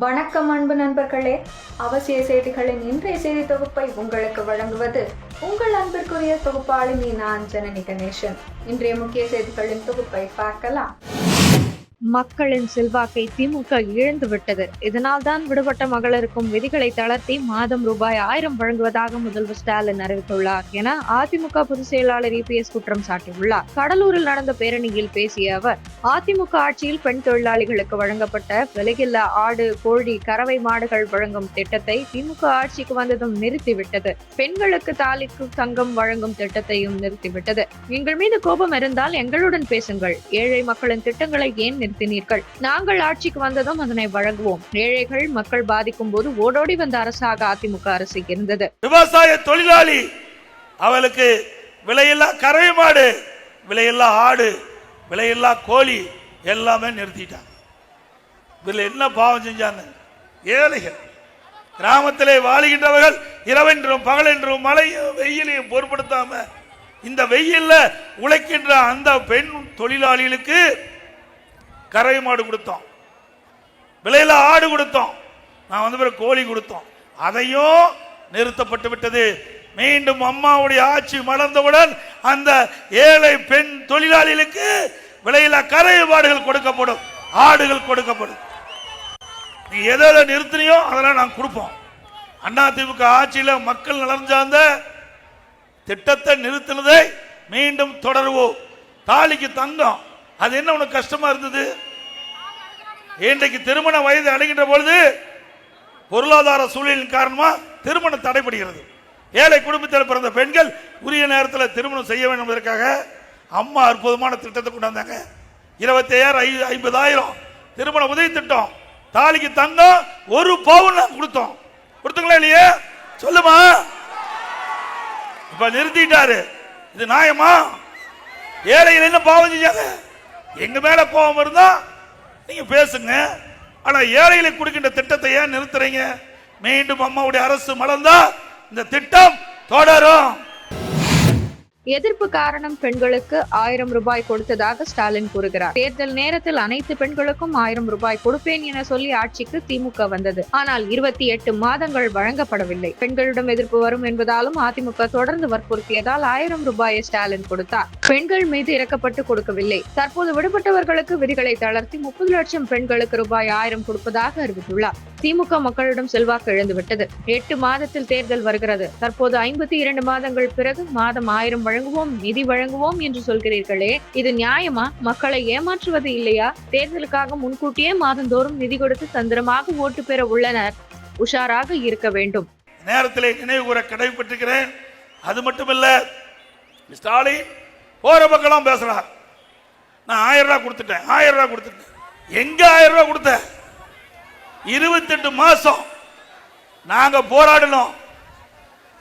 வணக்கம் அன்பு நண்பர்களே, அவசிய செய்திகளின் இன்றைய செய்தி தொகுப்பை உங்களுக்கு வழங்குவது உங்கள் அன்பிற்குரிய தொகுப்பாளினி நான் ஜனனி கணேசன். இன்றைய முக்கிய செய்திகளின் தொகுப்பை பார்க்கலாம். மக்களின் செல்வாக்கை திமுக இழந்து விட்டது. இதனால் தான் விடுபட்ட மகளிருக்கும் விதிகளை தளர்த்தி மாதம் ரூபாய் 1000 வழங்குவதாக முதல்வர் ஸ்டாலின் அறிவித்துள்ளார் என அதிமுக பொதுச் செயலாளர் EPS குற்றம் சாட்டியுள்ளார். கடலூரில் நடந்த பேரணியில் பேசிய அவர், அதிமுக ஆட்சியில் பெண் தொழிலாளிகளுக்கு வழங்கப்பட்ட விலையில்லா ஆடு, கோழி, கறவை மாடுகள் வழங்கும் திட்டத்தை திமுக ஆட்சிக்கு வந்ததும் நிறுத்திவிட்டது. பெண்களுக்கு தாலிக்கு தங்கம் வழங்கும் திட்டத்தையும் நிறுத்திவிட்டது. எங்கள் மீது கோபம் இருந்தால் எங்களுடன் பேசுங்கள். ஏழை மக்களின் திட்டங்களை ஏன் நிறுத்தினீர்கள்? நாங்கள் ஆட்சிக்கு வந்ததும் அதனை வழங்குவோம். ஏழைகள் மக்கள் பாதிக்கும் போது ஓடோடி வந்த அரசாக அதிமுக அரசு இருந்தது. விவசாய தொழிலாளி அவளுக்கு விலையில்லா கறவை மாடு, விலையில்லா ஆடு, விலையில்லா கோழி எல்லாமே நிறுத்திட்டாங்க. இதுல என்ன பாவம் செஞ்சாங்க? ஏழைகள், கிராமத்திலே வாழுகின்றவர்கள் இரவென்றும் பகலென்றும் மழையும் வெயிலையும் பொருட்படுத்தாம இந்த வெயில்ல உழைக்கின்ற அந்த பெண் தொழிலாளிகளுக்கு கறவை மாடு கொடுத்தோம், விலையில ஆடு கொடுத்தோம், நான் வந்து கோழி கொடுத்தோம். அதையும் நிறுத்தப்பட்டு விட்டது. மீண்டும் அம்மாவுடைய ஆட்சி மலர்ந்தவுடன் அந்த ஏழை பெண் தொழிலாளிகளுக்கு விலையில கறவை மாடுகள் கொடுக்கப்படும், ஆடுகள் கொடுக்கப்படும். நீ எதை நிறுத்தினியோ அதெல்லாம் நாங்கள் கொடுப்போம். அதிமுக ஆட்சியில் மக்கள் நலன் சார்ந்த திட்டத்தை நிறுத்தினதை மீண்டும் தொடருவோம். தாலிக்கு தங்கம், அது என்ன உனக்கு கஷ்டமா இருந்தது? இன்றைக்கு திருமண வயது அடைகின்ற பொழுது பொருளாதார சூழலின் காரணமா திருமணம் தடைபடுகிறது. ஏழை குடும்பத்தில் பிறந்த பெண்கள் உரிய நேரத்தில் திருமணம் செய்ய வேண்டும் என்பதற்காக அம்மா அற்புதமான திட்டத்தை கொண்டு வந்தாங்க. 25,000 50,000 திருமண உதவி திட்டம். தாலிக்கு தங்கம் 1 பவுன் கொடுத்தோம். கொடுத்தீங்களா இல்லையே? சொல்லுமா. இப்ப நிறுத்திட்டாரு. இது நியாயமா? ஏழைகள் என்ன பாவம் செஞ்சாங்க? எங்க மேல கோபம் இருந்தா நீங்க பேசுங்க. ஆனா ஏழைகளுக்கு கொடுக்கின்ற திட்டத்தை ஏன் நிறுத்துறீங்க? மீண்டும் அம்மாவுடைய அரசு மலர்ந்தா இந்த திட்டம் தொடரும். எதிர்ப்பு காரணம் பெண்களுக்கு 1000 ரூபாய் கொடுத்ததாக ஸ்டாலின் கூறுகிறார். தேர்தல் நேரத்தில் அனைத்து பெண்களுக்கும் 1000 ரூபாய் கொடுப்பேன் என சொல்லி ஆட்சிக்கு திமுக வந்தது. ஆனால் 28 மாதங்கள் வழங்கப்படவில்லை. பெண்களிடம் எதிர்ப்பு வரும் என்பதாலும் அதிமுக தொடர்ந்து வற்புறுத்தியதால் 1000 ரூபாயை ஸ்டாலின் கொடுத்தார். பெண்கள் மீது இறக்கப்பட்டு கொடுக்கவில்லை. தற்போது விடுபட்டவர்களுக்கு விதிகளை தளர்த்தி 30 லட்சம் பெண்களுக்கு ரூபாய் 1000 கொடுப்பதாக அறிவித்துள்ளார். திமுக மக்களிடம் செல்வாக்கு இழந்துவிட்டது. 8 மாதத்தில் தேர்தல் வருகிறது. தற்போது 52 மாதங்கள் பிறகு மாதம் 1000 வழங்குவோம், நிதி வழங்குவோம் என்று சொல்கிறீர்களே, இது நியாயமா? மக்களை ஏமாற்றுவது இல்லையா? தேர்தலுக்காக முன்கூட்டியே மாதந்தோறும் நிதி கொடுத்து தந்திரமாக ஓட்டு பெற உள்ளனர். உஷாராக இருக்க வேண்டும். நேரத்திலே நினைவு கூற கடைபிடிக்கிறேன். அது மட்டுமல்ல, ஸ்டாலின் போற பக்கம் பேசுறார். நான் 1000 ரூபாய் கொடுத்துட்டேன், 1000 ரூபாய் கொடுத்துட்டேன். எங்க 1000 ரூபாய் கொடுத்த? 28 மாசம் நாங்க போராடணும்.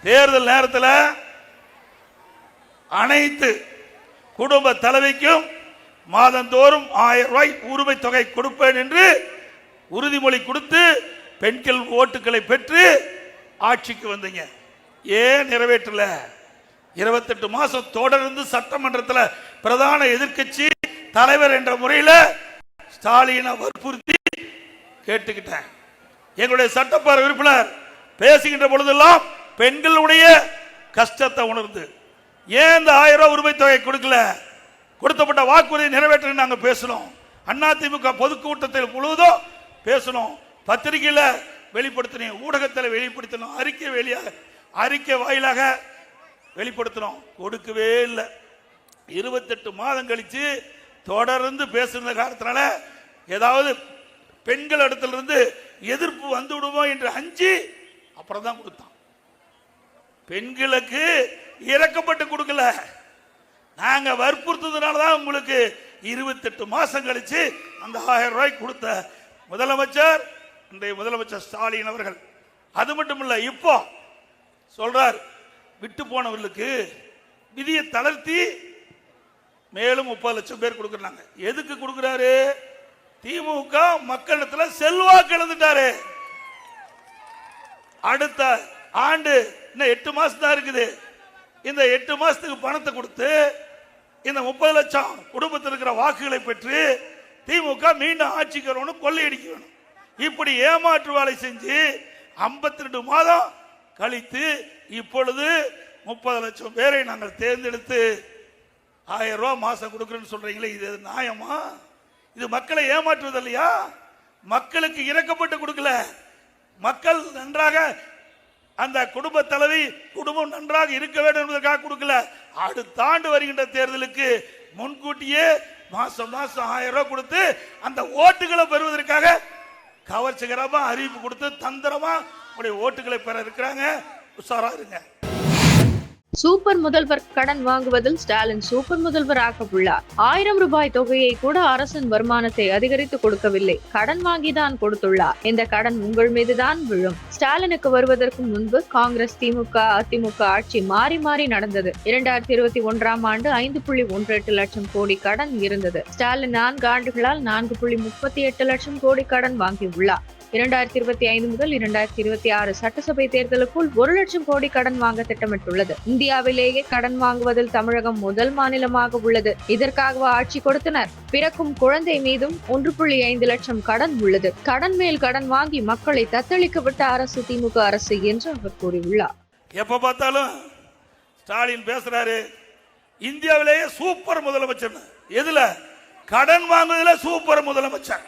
தேர்தல் நேரத்தில் அனைத்து குடும்ப தலைவிக்கும் மாதந்தோறும் 1000 ரூபாய் உரிமை தொகை கொடுப்பேன் என்று உறுதிமொழி கொடுத்து பெண்கள் ஓட்டுகளை பெற்று ஆட்சிக்கு வந்தீங்க. ஏன் நிறைவேற்றல? 28 மாசம் தொடர்ந்து சட்டமன்றத்தில் பிரதான எதிர்க்கட்சி தலைவர் என்ற முறையில் ஸ்டாலினை வற்புறுத்தி கேட்டுக்கிட்டேன். எங்களுடைய சட்டப்பேரவை உறுப்பினர் பேசுகின்ற பொழுதெல்லாம் பெண்களுடைய கஷ்டத்தை உணர்ந்து ஏன் இந்த 1000 ரூபாய் உரிமை தொகை கொடுக்கல? கொடுத்தப்பட்ட வாக்குறுதி நிறைவேற்ற நாங்க பேசணும். அதிமுக பொதுக்கூட்டத்தில் முழுவதும் பேசணும். பத்திரிகையில வெளிப்படுத்தணும், ஊடகத்தில் வெளிப்படுத்தணும், அறிக்கை வாயிலாக வெளிப்படுத்தணும். கொடுக்கவே இல்லை. 28 மாதம் கழிச்சு தொடர்ந்து பேசுகிற காரணத்தினால ஏதாவது பெண்கள் இடத்திலிருந்து எதிர்ப்பு வந்து விடுவோம் என்று அஞ்சி அப்புறம் தான் கொடுத்தான். பெண்களுக்கு இறக்கப்பட்டு கொடுக்கல, நாங்க வற்புறுத்ததுனாலதான் உங்களுக்கு 28 மாசம் கழிச்சு அந்த 1000 ரூபாய் கொடுத்த முதலமைச்சர் இன்றைய முதலமைச்சர் ஸ்டாலின் அவர்கள். அது மட்டும் இல்ல, இப்போ சொல்றார் விட்டு போனவர்களுக்கு விதியை தளர்த்தி மேலும் 30 லட்சம் பேர் கொடுக்கறாங்க. எதுக்கு கொடுக்கிறாரு? திமுக மக்களிடத்தில் செல்வாக்கு இழந்துட்டாரு. அடுத்த ஆண்டு இன்னும் 8 மாசம் தான் இருக்குது. இந்த 8 மாசத்துக்கு பணத்தை கொடுத்து இந்த 30 லட்சம் குடும்பத்தில் இருக்கிற வாக்குகளை பெற்று திமுக மீண்டும் ஆட்சிக்கு வரணும், கொள்ளையடிக்க வேணும். இப்படி ஏமாற்று வேலை செஞ்சு 52 மாதம் கழித்து இப்பொழுது 30 லட்சம் பேரை நாங்கள் தேர்ந்தெடுத்து 1000 ரூபாய் மாசம் கொடுக்குறேன்னு சொல்றீங்களே, இது நியாயமா? இது மக்களை ஏமாற்றுவது இல்லையா? மக்களுக்கு இறக்கப்பட்டு கொடுக்கல, மக்கள் நன்றாக அந்த குடும்ப தலைவி குடும்பம் நன்றாக இருக்க வேண்டும் என்பதற்காக கொடுக்கல. அடுத்த ஆண்டு வருகின்ற தேர்தலுக்கு முன்கூட்டியே மாசம் 1000 ரூபாய் கொடுத்து அந்த ஓட்டுகளை பெறுவதற்காக கவர்ச்சிகரமா அறிவிப்பு கொடுத்து தந்திரமா உங்களுடைய ஓட்டுகளை பெற இருக்கிறாங்க. உஷாரா இருங்க. சூப்பர் முதல்வர் கடன் வாங்குவதில் ஸ்டாலின் சூப்பர் முதல்வர் ஆக உள்ளார். 1000 ரூபாய் தொகையை கூட அரசின் வருமானத்தை அதிகரித்து கொடுக்கவில்லை, கடன் வாங்கிதான் கொடுத்துள்ளார். இந்த கடன் உங்கள் மீதுதான் விழும். ஸ்டாலினுக்கு வருவதற்கு முன்பு காங்கிரஸ், திமுக, அதிமுக ஆட்சி மாறி மாறி நடந்தது. 2021ஆம் ஆண்டு 5.18 லட்சம் கோடி கடன் இருந்தது. ஸ்டாலின் 4 ஆண்டுகளால் 4.38 லட்சம் கோடி கடன் வாங்கியுள்ளார். 2025 முதல் 2026 சட்டசபை தேர்தலுக்குள் 1 லட்சம் கோடி கடன் வாங்க திட்டமிட்டுள்ளது. இந்தியாவிலேயே கடன் வாங்குவதில் தமிழகம் முதல் மாநிலமாக உள்ளது. இதற்காக ஆட்சி கொடுத்தனர். பிறக்கும் குழந்தை மீதும் 1.5 லட்சம் கடன் உள்ளது. கடன் மேல் கடன் வாங்கி மக்களை தத்தளிக்க விட்ட அரசு திமுக அரசு என்று அவர் கூறியுள்ளார். எப்ப பார்த்தாலும் ஸ்டாலின் பேசுறாரு, இந்தியாவிலேயே சூப்பர் முதலமைச்சர். எதுல? கடன் வாங்குவதில் சூப்பர் முதலமைச்சர்.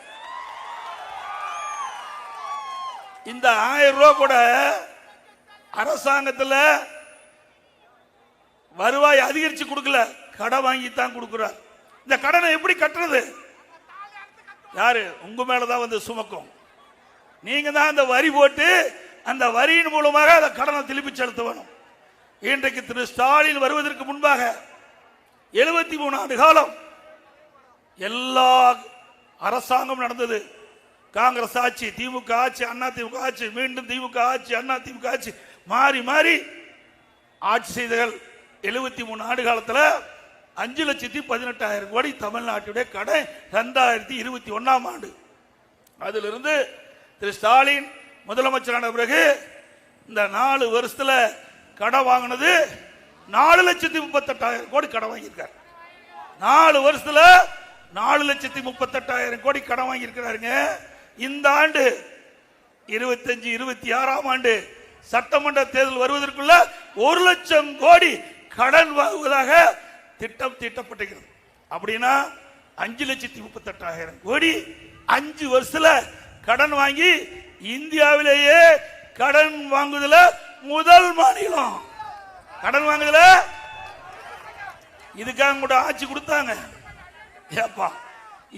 இந்த 1000 ரூபாய் கூட அரசாங்கத்தில் வருவாய் அதிகரிச்சு கொடுக்கல, கடன் வாங்கித்தான் கொடுக்கிறார். இந்த கடனை எப்படி கட்டுறது? யாரு? உங்க மேலதான் வந்து சுமக்கும். நீங்க தான் அந்த வரி போட்டு அந்த வரியின் மூலமாக அந்த கடனை திருப்பி செலுத்த வேணும். இன்றைக்கு திரு ஸ்டாலின் வருவதற்கு முன்பாக 73 ஆண்டு காலம் எல்லா அரசாங்கம் நடந்தது. காங்கிரஸ் ஆட்சி, திமுக ஆட்சி, அண்ணா திமுக ஆட்சி, மீண்டும் திமுக ஆட்சி, அண்ணா திமுக ஆட்சி, மாறி மாறி ஆட்சி செய்தகள். 73 ஆண்டு காலத்தில் 5,18,000 கோடி தமிழ்நாட்டுடைய கடன் 2021ஆம் ஆண்டு. அதிலிருந்து திரு ஸ்டாலின் முதலமைச்சரான பிறகு இந்த 4 வருஷத்துல கடன் வாங்கினது 4,38,000 கோடி கடன் வாங்கியிருக்கார். 4 வருஷத்துல 4,38,000 கோடி கடன் வாங்கியிருக்கிறாருங்க. இந்த ஆண்டு 25-26ஆம் ஆண்டு சட்டமன்ற தேர்தல் வருவதற்குள்ள 1 லட்சம் கோடி கடன் வாங்குவதாக திட்டம் தீட்டப்பட்டிருக்கிறது. அப்படின்னா 5,38,000 கோடி 5 வருஷத்துல கடன் வாங்கி இந்தியாவிலேயே கடன் வாங்குவதில் முதல் மாநிலம். கடன் வாங்குதல இதுக்காக கூட ஆட்சி கொடுத்தாங்க. ஏப்பா,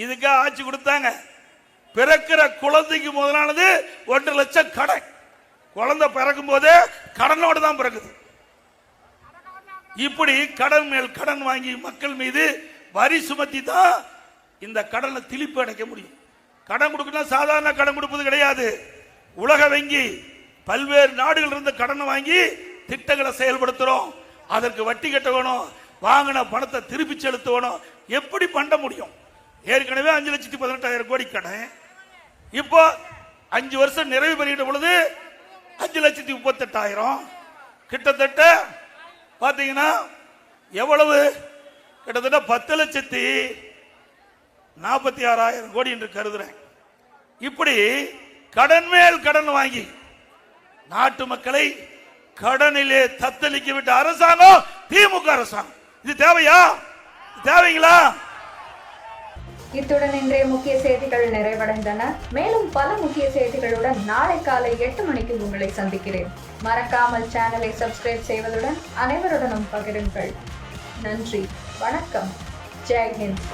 இதுக்காக ஆட்சி கொடுத்தாங்க. பிறக்கிற குழந்தைக்கு முதலானது 1 லட்சம் கடன். குழந்தை பிறக்கும் போதே கடனோடு தான் பிறக்குது. இப்படி கடன் மேல் கடன் வாங்கி மக்கள் மீது வரி சுமத்தி தான் இந்த கடனை திருப்பி அடைக்க முடியும். கடன் கொடுக்கணும் சாதாரண கடன் கொடுப்பது கிடையாது. உலக வங்கி பல்வேறு நாடுகள் இருந்து கடனை வாங்கி திட்டங்களை செயல்படுத்துறோம். அதற்கு வட்டி கட்ட வேணும், வாங்கின பணத்தை திருப்பி செலுத்த வேணும். எப்படி பண்ண முடியும்? ஏற்கனவே 5,18,000 கோடி கடன். இப்போ 5 வருஷம் நிறைவு பெறுகின்ற பொழுது 5,38,000 கிட்டத்தட்ட பாத்தீங்கன்னா எவ்வளவு? கிட்டத்தட்ட 10,46,000 கோடி என்று கருதுறேன். இப்படி கடன் மேல் கடன் வாங்கி நாட்டு மக்களை கடனிலே தத்தளிக்க விட்ட அரசாங்கம் திமுக அரசாங்கம். இது தேவையா? தேவைங்களா? இத்துடன் இன்றைய முக்கிய செய்திகள் நிறைவடைந்தன. மேலும் பல முக்கிய செய்திகளுடன் நாளை காலை 8 மணிக்கு உங்களை சந்திக்கிறேன். மறக்காமல் சேனலை சப்ஸ்கிரைப் செய்வதுடன் அனைவருடனும் பகிருங்கள். நன்றி, வணக்கம், ஜெய் ஹிந்த்.